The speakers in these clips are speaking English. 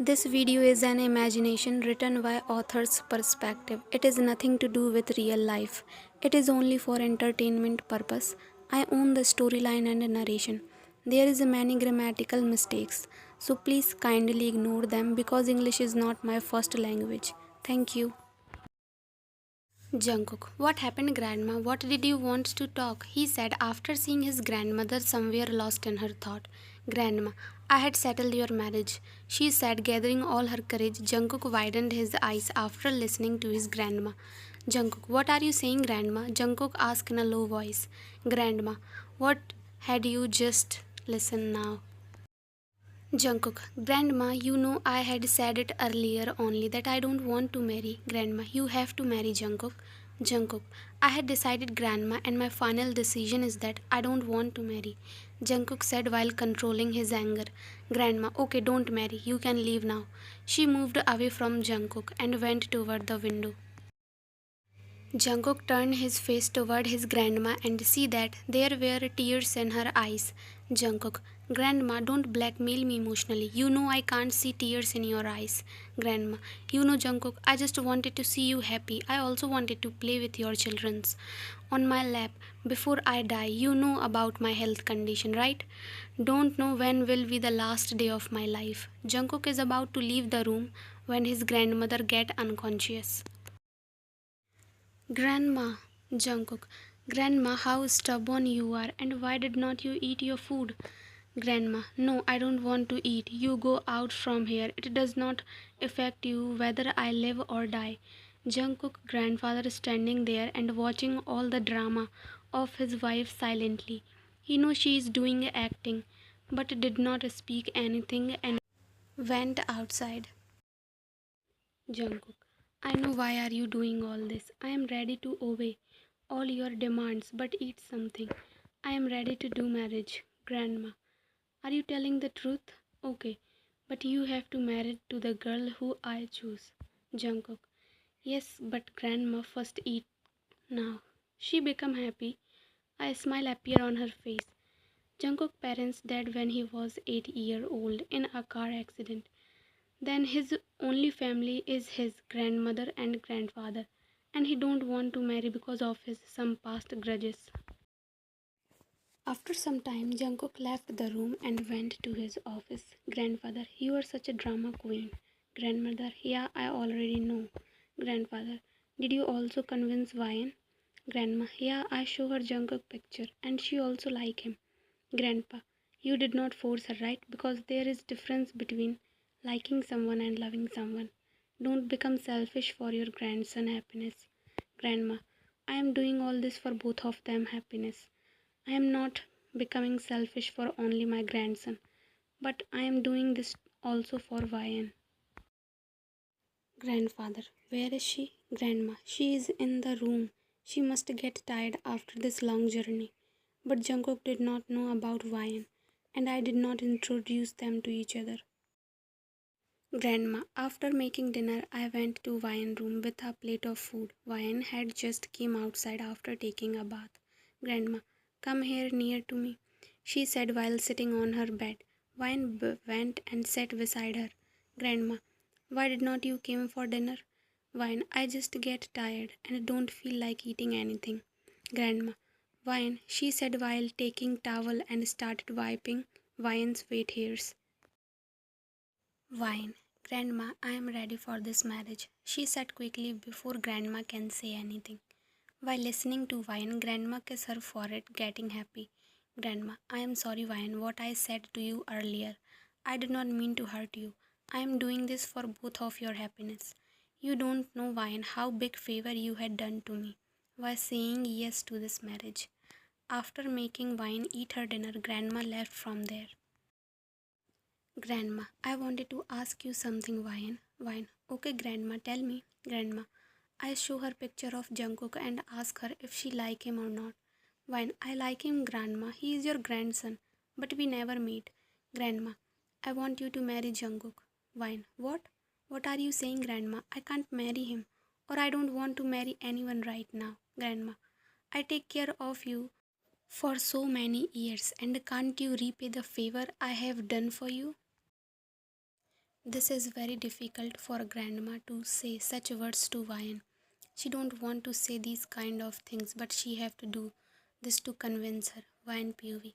This video is an imagination written by author's perspective. It is nothing to do with real life. It is only for entertainment purpose. I own the storyline and narration. There is many grammatical mistakes, so please kindly ignore them because English is not my first language. Thank you. Junkook, what happened, Grandma? What did you want to talk? He said after seeing his grandmother somewhere lost in her thought. Grandma, I had settled your marriage, she said, gathering all her courage. Jungkook widened his eyes after listening to his grandma. Jungkook, what are you saying, Grandma? Jungkook asked in a low voice. Grandma, what had you just listened now? Jungkook, Grandma, you know I had said it earlier only that I don't want to marry. Grandma, you have to marry Jungkook. Jungkook, I had decided, Grandma, and my final decision is that I don't want to marry. Jungkook said while controlling his anger. Grandma, okay, don't marry. You can leave now. She moved away from Jungkook and went toward the window. Jungkook turned his face toward his grandma and see that there were tears in her eyes. Jungkook, Grandma, don't blackmail me emotionally. You know I can't see tears in your eyes. Grandma, you know Jungkook, I just wanted to see you happy. I also wanted to play with your children's on my lap before I die. You know about my health condition, right? Don't know when will be the last day of my life. Jungkook is about to leave the room when his grandmother get unconscious. Grandma, Jungkook, Grandma, how stubborn you are, and why did not you eat your food? Grandma, no, I don't want to eat. You go out from here. It does not affect you whether I live or die. Jungkook, grandfather, standing there and watching all the drama of his wife silently. He knows she is doing acting, but did not speak anything and went outside. Jungkook, I know why are you doing all this. I am ready to obey all your demands, but eat something. I am ready to do marriage. Grandma, are you telling the truth? Okay, but you have to marry to the girl who I choose. Jungkook, yes, but grandma first eat now. She become happy. A smile appear on her face. Jungkook parents died when he was 8-year-old in a car accident. Then his only family is his grandmother and grandfather, and he don't want to marry because of his some past grudges. After some time, Jungkook left the room and went to his office. Grandfather, you are such a drama queen. Grandmother, yeah, I already know. Grandfather, did you also convince Vian? Grandma, yeah, I show her Jungkook picture and she also like him. Grandpa, you did not force her, right? Because there is difference between liking someone and loving someone. Don't become selfish for your grandson happiness. Grandma, I am doing all this for both of them happiness. I am not becoming selfish for only my grandson, but I am doing this also for Vian. Grandfather, where is she? Grandma, she is in the room. She must get tired after this long journey. But Jungkook did not know about Vian, and I did not introduce them to each other. Grandma, after making dinner, I went to Vian's room with a plate of food. Vian had just came outside after taking a bath. Grandma, come here near to me, she said while sitting on her bed. Vian went and sat beside her. Grandma, why did not you come for dinner? Vian, I just get tired and don't feel like eating anything. Grandma, Vian, she said while taking towel and started wiping Vian's wet hairs. Wine. Grandma, I am ready for this marriage, she said quickly before Grandma can say anything. While listening to Wine, Grandma kissed her forehead, getting happy. Grandma, I am sorry, Wine, what I said to you earlier. I did not mean to hurt you. I am doing this for both of your happiness. You don't know, Wine, how big favor you had done to me by saying yes to this marriage. After making Wine eat her dinner, Grandma left from there. Grandma, I wanted to ask you something, Vian. Vian, okay, Grandma, tell me. Grandma, I show her picture of Jungkook and ask her if she like him or not. Vian, I like him, Grandma. He is your grandson, but we never meet. Grandma, I want you to marry Jungkook. Vian, what? What are you saying, Grandma? I can't marry him, or I don't want to marry anyone right now. Grandma, I take care of you for so many years, and can't you repay the favor I have done for you? This is very difficult for grandma to say such words to Vian. She don't want to say these kind of things, but she have to do this to convince her. Vian POV.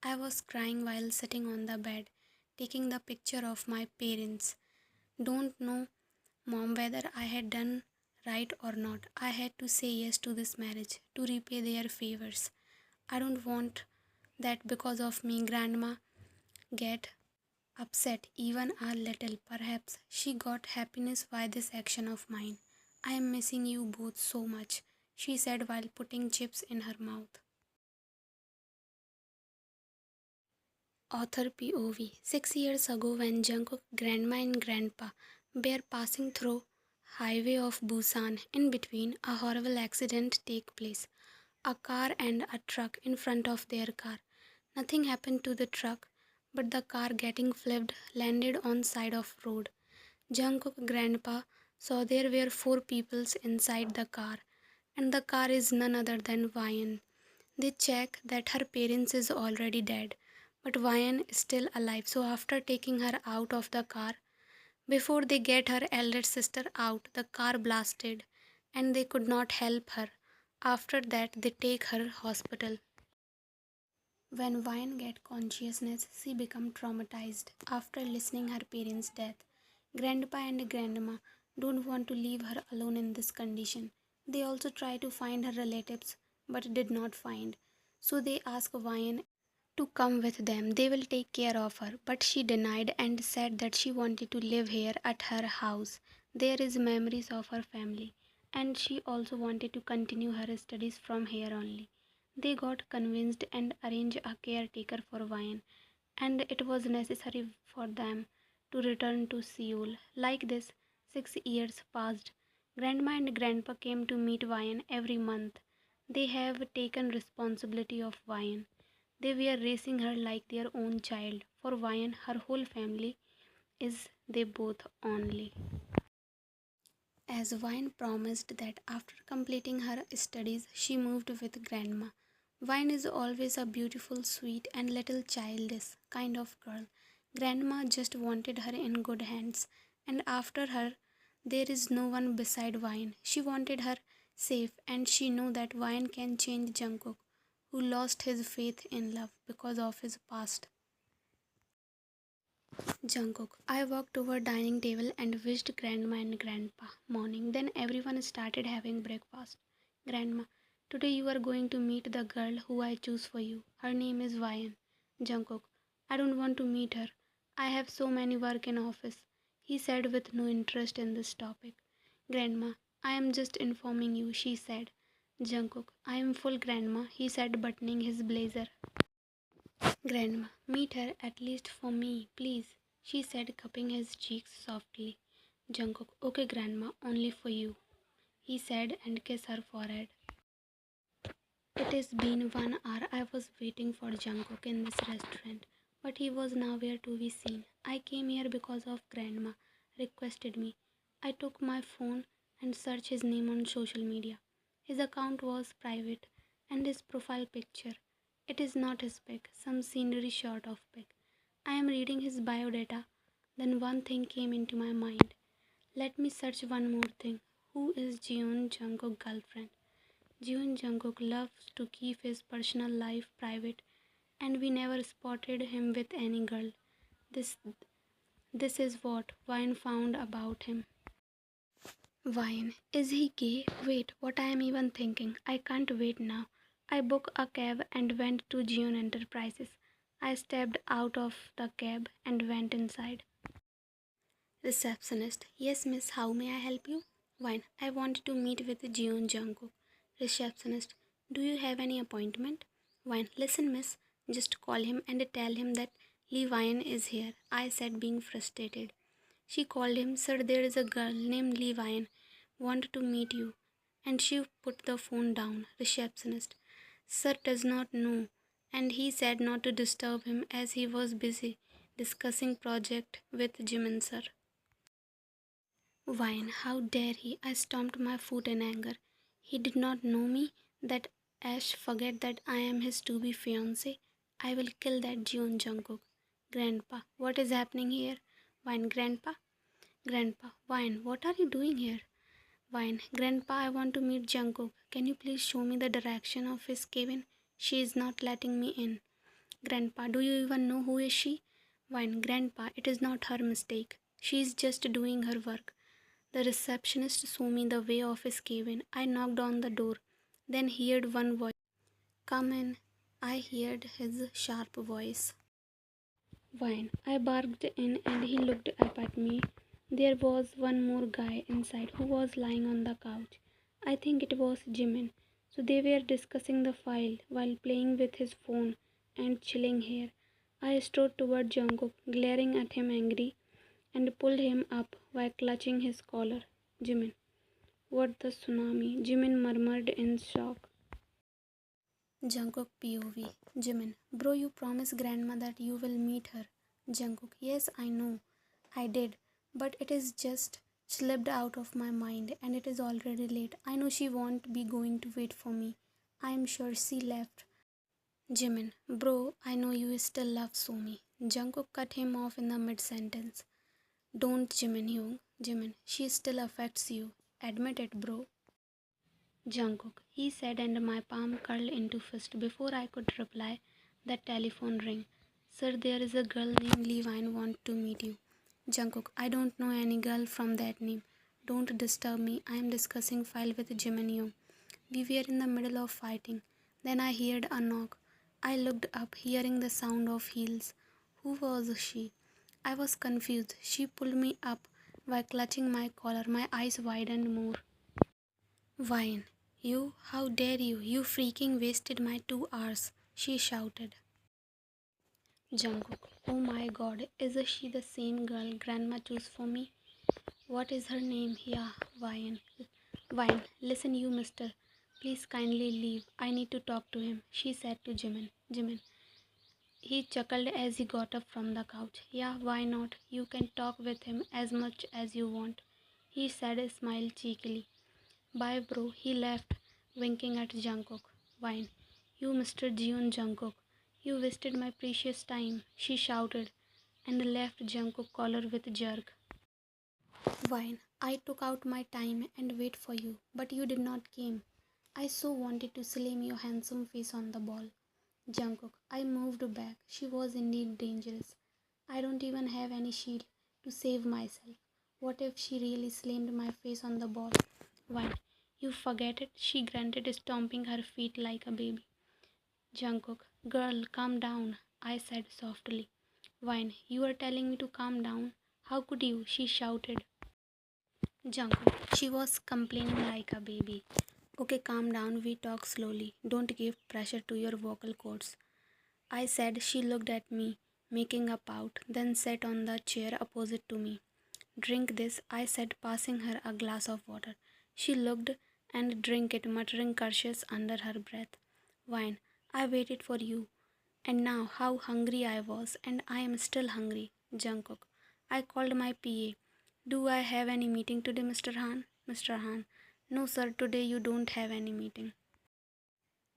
I was crying while sitting on the bed, taking the picture of my parents. Don't know, mom, whether I had done right or not. I had to say yes to this marriage, to repay their favors. I don't want that because of me, grandma get upset even a little. Perhaps she got happiness by this action of mine. I am missing you both so much, she said while putting chips in her mouth. Author POV. 6 years ago, when Jungkook grandma and grandpa were passing through highway of Busan, in between a horrible accident take place. A car and a truck in front of their car. Nothing happened to the truck, but the car getting flipped landed on side of road. Jungkook grandpa saw there were four peoples inside the car, and the car is none other than Vian. They check that her parents is already dead, but Vian is still alive. So after taking her out of the car, before they get her elder sister out, the car blasted, and they could not help her. After that, they take her hospital. When Vine get consciousness, she become traumatized after listening her parents' death. Grandpa and grandma don't want to leave her alone in this condition. They also try to find her relatives but did not find. So they ask Vine to come with them. They will take care of her, but she denied and said that she wanted to live here at her house. There is memories of her family, and she also wanted to continue her studies from here only. They got convinced and arranged a caretaker for Vian, and it was necessary for them to return to Seoul. Like this, 6 years passed. Grandma and grandpa came to meet Vian every month. They have taken responsibility of Vian. They were raising her like their own child. For Vian, her whole family is they both only. As Vine promised that after completing her studies, she moved with grandma. Vine is always a beautiful, sweet, and little childish kind of girl. Grandma just wanted her in good hands, and after her, there is no one beside Vine. She wanted her safe, and she knew that Vine can change Jungkook, who lost his faith in love because of his past. Jungkook. I walked over dining table and wished grandma and grandpa morning. Then everyone started having breakfast. Grandma, today you are going to meet the girl who I choose for you. Her name is Vian. Jungkook. I don't want to meet her. I have so many work in office. He said with no interest in this topic. Grandma, I am just informing you, she said. Jungkook. I am full grandma, he said buttoning his blazer. Grandma, meet her at least for me, please, she said, cupping his cheeks softly. Jungkook, okay, Grandma, only for you, he said and kissed her forehead. It has been 1 hour. I was waiting for Jungkook in this restaurant, but he was nowhere to be seen. I came here because of Grandma requested me. I took my phone and searched his name on social media. His account was private, and his profile picture. It is not his pic, some scenery shot of pic. I am reading his biodata. Then one thing came into my mind. Let me search one more thing. Who is Jeon Jungkook's girlfriend? Jeon Jungkook loves to keep his personal life private, and we never spotted him with any girl. This this is what Vine found about him. Vine, is he gay? Wait, what I am even thinking. I can't wait now. I booked a cab and went to Jeon Enterprises. I stepped out of the cab and went inside. Receptionist, yes miss, how may I help you? Vine, I want to meet with Jeon Jungkook. Receptionist, do you have any appointment? Vine, listen miss, just call him and tell him that Lee Vine is here, I said being frustrated. She called him, sir, there is a girl named Lee Vine, want to meet you. And she put the phone down. Receptionist, sir does not know, and he said not to disturb him as he was busy discussing project with Jimin sir. Vine, how dare he? I stomped my foot in anger. He did not know me, that Ash forget that I am his to-be fiance. I will kill that Jeon Jungkook. Grandpa, what is happening here? Vine, Grandpa? Grandpa, Vine, what are you doing here? Vine, Grandpa, I want to meet Junkook. Can you please show me the direction of his cabin? She is not letting me in. Grandpa, do you even know who is she? Vine, Grandpa, it is not her mistake. She is just doing her work. The receptionist showed me the way of his cabin. I knocked on the door, then heard one voice. Come in. I heard his sharp voice. Vine. I barked in and he looked up at me. There was one more guy inside who was lying on the couch. I think it was Jimin. So they were discussing the file while playing with his phone and chilling here. I strode toward Jungkook, glaring at him angry, and pulled him up while clutching his collar. Jimin. What the tsunami? Jimin murmured in shock. Jungkook POV. Jimin. Bro, you promised grandma that you will meet her. Jungkook. Yes, I know. I did. But it is just slipped out of my mind and it is already late. I know she won't be going to wait for me. I am sure she left. Jimin. Bro, I know you still love Somi. Jungkook cut him off in the mid-sentence. Don't, Jimin Hyung. Jimin. She still affects you. Admit it, bro. Jungkook, he said, and my palm curled into fist. Before I could reply, the telephone rang. Sir, there is a girl named Levine want to meet you. Jungkook, I don't know any girl from that name. Don't disturb me. I am discussing file with Jimin Young. We were in the middle of fighting. Then I heard a knock. I looked up, hearing the sound of heels. Who was she? I was confused. She pulled me up while clutching my collar. My eyes widened more. Vine. You, how dare you? You freaking wasted my 2 hours, she shouted. Jungkook. Oh my god, is she the same girl grandma chose for me? What is her name? Yeah, Vine. Vine, listen you mister. Please kindly leave. I need to talk to him, she said to Jimin. Jimin. He chuckled as he got up from the couch. Yeah, why not? You can talk with him as much as you want, he said, smiled cheekily. Bye bro, he left, winking at Jungkook. Vine. You Mr. Jeon Jungkook. You wasted my precious time, she shouted, and left Jungkook collar with a jerk. Vine. I took out my time and wait for you, but you did not came. I so wanted to slam your handsome face on the ball. Jungkook. I moved back. She was indeed dangerous. I don't even have any shield to save myself. What if she really slammed my face on the ball? Vine. You forget it, she grunted, stomping her feet like a baby. Jungkook. Girl, calm down, I said softly. Vine. You are telling me to calm down? How could you? She shouted. Jungkook. She was complaining like a baby. Okay, calm down, we talk slowly. Don't give pressure to your vocal cords, I said. She looked at me, making a pout, then sat on the chair opposite to me. Drink this, I said, passing her a glass of water. She looked and drank it, muttering curses under her breath. Wine, I waited for you. And now how hungry I was, and I am still hungry. Jungkook. I called my PA. Do I have any meeting today, Mr. Han? Mr. Han. No, sir, today you don't have any meeting.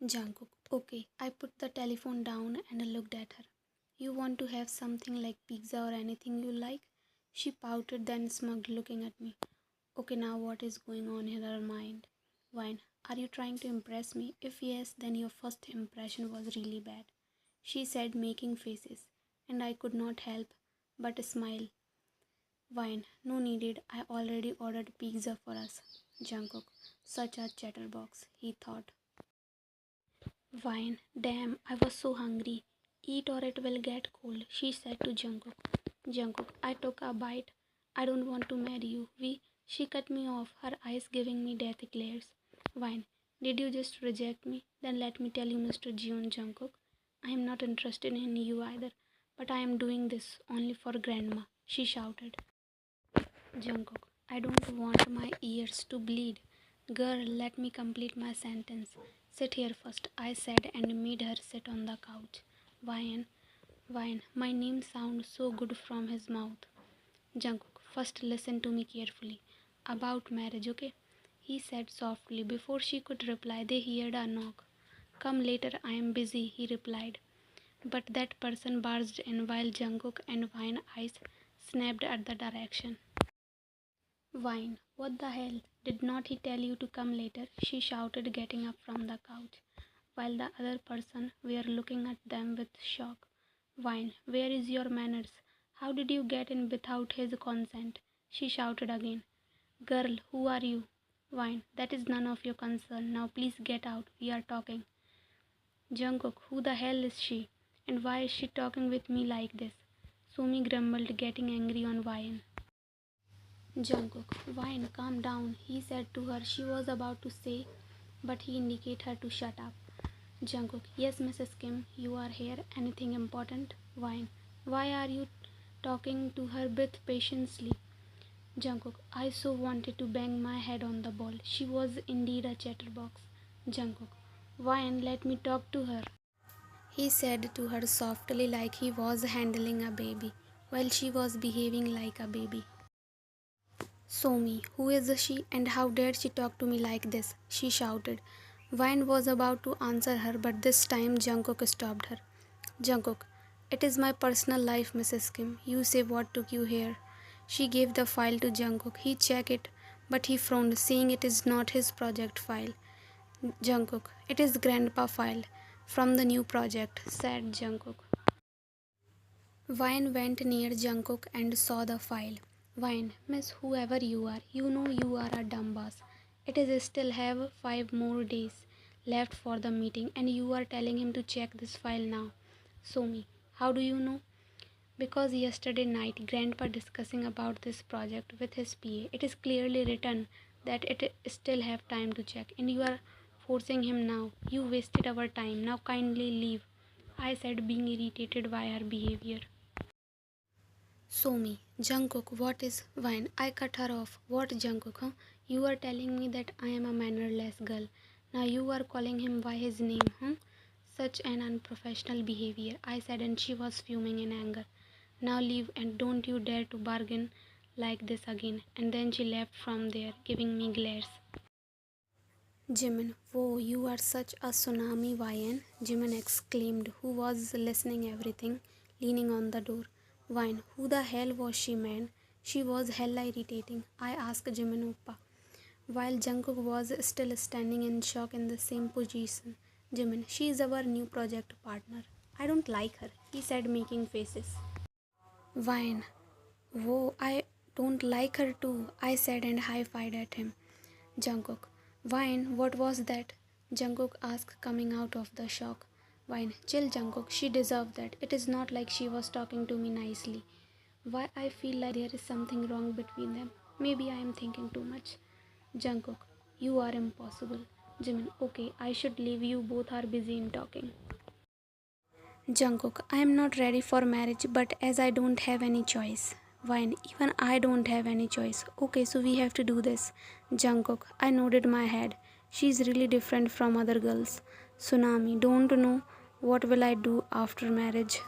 Jungkook. Okay, I put the telephone down and looked at her. You want to have something like pizza or anything you like? She pouted, then smuggled, looking at me. Okay, now what is going on in her mind? Vine, are you trying to impress me? If yes, then your first impression was really bad, she said, making faces, and I could not help but smile. Vine, no needed. I already ordered pizza for us. Jungkook, such a chatterbox, he thought. Vine, damn, I was so hungry. Eat or it will get cold, she said to Jungkook. Jungkook, I took a bite. I don't want to marry you. She cut me off, her eyes giving me death glares. Vine, did you just reject me? Then let me tell you, Mr. Jeon Jungkook, I am not interested in you either, but I am doing this only for grandma, she shouted. Jungkook, I don't want my ears to bleed. Girl, let me complete my sentence. Sit here first, I said, and made her sit on the couch. Vine, Vine, my name sounds so good from his mouth. Jungkook, first listen to me carefully. About marriage, okay? He said softly. Before she could reply, they heard a knock. Come later, I am busy, he replied. But that person barged in while Jungkook and Vine eyes snapped at the direction. Wine. What the hell? Did not he tell you to come later? She shouted, getting up from the couch, while the other person were looking at them with shock. Wine. Where is your manners? How did you get in without his consent? She shouted again. Girl, who are you? Wine. That is none of your concern. Now please get out. We are talking. Junkook. Who the hell is she? And why is she talking with me like this? Sumi grumbled, getting angry on Wine. Junkook. Wine, calm down, he said to her. She was about to say, but he indicated her to shut up. Junkook. Yes, Mrs. Kim, you are here. Anything important? Wine. Why are you talking to her with patiently? Junkook. I so wanted to bang my head on the ball. She was indeed a chatterbox. Junkook. Wine, let me talk to her, he said to her softly, like he was handling a baby, while she was behaving like a baby. Somi, who is she and how dared she talk to me like this? She shouted. Wine was about to answer her, but this time Junkook stopped her. Junkook, it is my personal life, Mrs. Kim. You say what took you here. She gave the file to Junkook. He checked it, but he frowned, saying it is not his project file. Junkook, it is grandpa file from the new project, said Junkook. Wine went near Junkook and saw the file. Wine, miss, whoever you are, you know you are a dumb boss. It is still have 5 more days left for the meeting and you are telling him to check this file now. Somi, how do you know? Because yesterday night grandpa discussing about this project with his PA, it is clearly written that it still have time to check and you are forcing him now. You wasted our time. Now kindly leave, I said, being irritated by her behavior. Somi, Jungkook, what is Wine? I cut her off. What Jungkook, huh? You are telling me that I am a mannerless girl. Now you are calling him by his name, huh? Such an unprofessional behavior, I said, and she was fuming in anger. Now leave and don't you dare to bargain like this again. And then she left from there, giving me glares. Jimin, whoa, you are such a tsunami, Wine, Jimin exclaimed, who was listening everything, leaning on the door. Wine, who the hell was she, man? She was hella irritating, I asked Jimin Oppa, while Jungkook was still standing in shock in the same position. Jimin, she is our new project partner. I don't like her, he said, making faces. Wine, whoa, I don't like her too, I said and high-fived at him. Jungkook, Wine, what was that? Jungkook asked, coming out of the shock. Wine, chill Jungkook, she deserved that. It is not like she was talking to me nicely. Why I feel like there is something wrong between them. Maybe I am thinking too much. Jungkook, you are impossible. Jimin, okay, I should leave, you both are busy in talking. Jungkook, I am not ready for marriage, but as I don't have any choice. Wine, even I don't have any choice. Okay, so we have to do this. Jungkook, I nodded my head. She is really different from other girls. Tsunami, don't know what will I do after marriage.